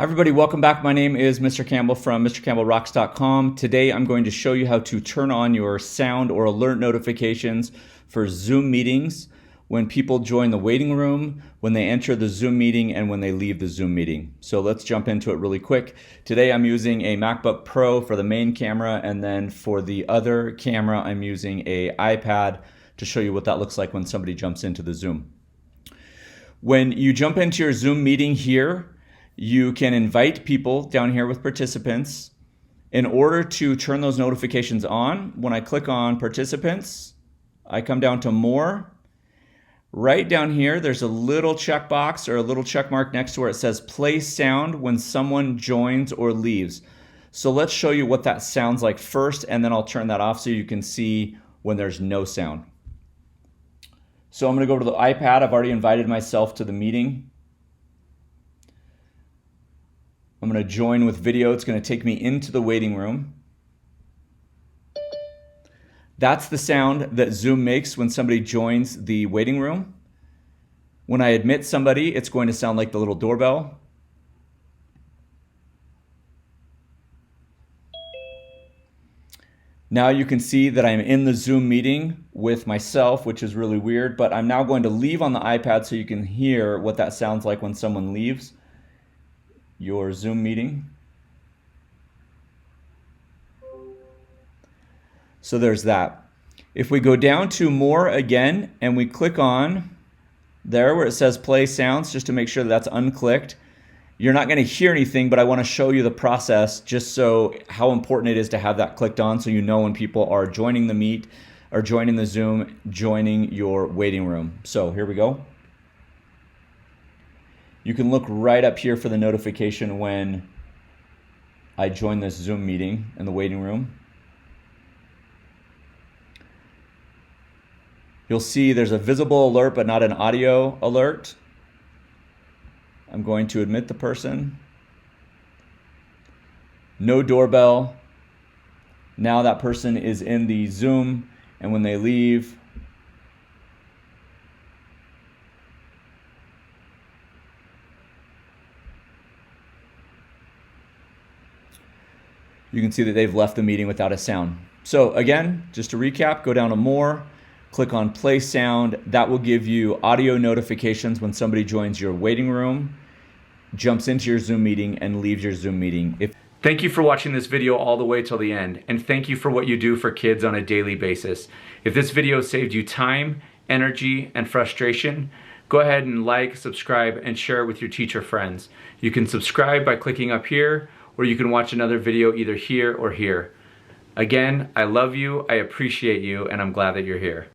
Everybody, welcome back. My name is Mr. Campbell from MrCampbellRocks.com. Today I'm going to show you how to turn on your sound or alert notifications for Zoom meetings when people join the waiting room, when they enter the Zoom meeting, and when they leave the Zoom meeting. So let's jump into it really quick. Today I'm using a MacBook Pro for the main camera, and then for the other camera I'm using an iPad to show you what that looks like when somebody jumps into the Zoom. When you jump into your Zoom meeting here, you can invite people down here with participants. In order to turn those notifications on, when I click on participants, I come down to more. Right down here, there's a little checkbox or a little check mark next to where it says play sound when someone joins or leaves. So let's show you what that sounds like first, and then I'll turn that off so you can see when there's no sound. So I'm going to go to the iPad. I've already invited myself to the meeting. I'm going to join with video. It's going to take me into the waiting room. That's the sound that Zoom makes when somebody joins the waiting room. When I admit somebody, it's going to sound like the little doorbell. Now you can see that I'm in the Zoom meeting with myself, which is really weird, but I'm now going to leave on the iPad so you can hear what that sounds like when someone leaves your Zoom meeting. So there's that. If we go down to more again and we click on there where it says play sounds, just to make sure that that's unclicked, you're not going to hear anything, but I want to show you the process just so how important it is to have that clicked on so you know when people are joining the meet or joining the Zoom, joining your waiting room. So here we go. You can look right up here for the notification when I join this Zoom meeting in the waiting room. You'll see there's a visible alert but not an audio alert. I'm going to admit the person. No doorbell. Now that person is in the Zoom, and when they leave, you can see that they've left the meeting without a sound. So again, just to recap, go down to more, click on play sound. That will give you audio notifications when somebody joins your waiting room, jumps into your Zoom meeting, and leaves your Zoom meeting. Thank you for watching this video all the way till the end, and thank you for what you do for kids on a daily basis. If this video saved you time, energy, and frustration, go ahead and like, subscribe, and share it with your teacher friends. You can subscribe by clicking up here, or you can watch another video either here or here. Again, I love you, I appreciate you, and I'm glad that you're here.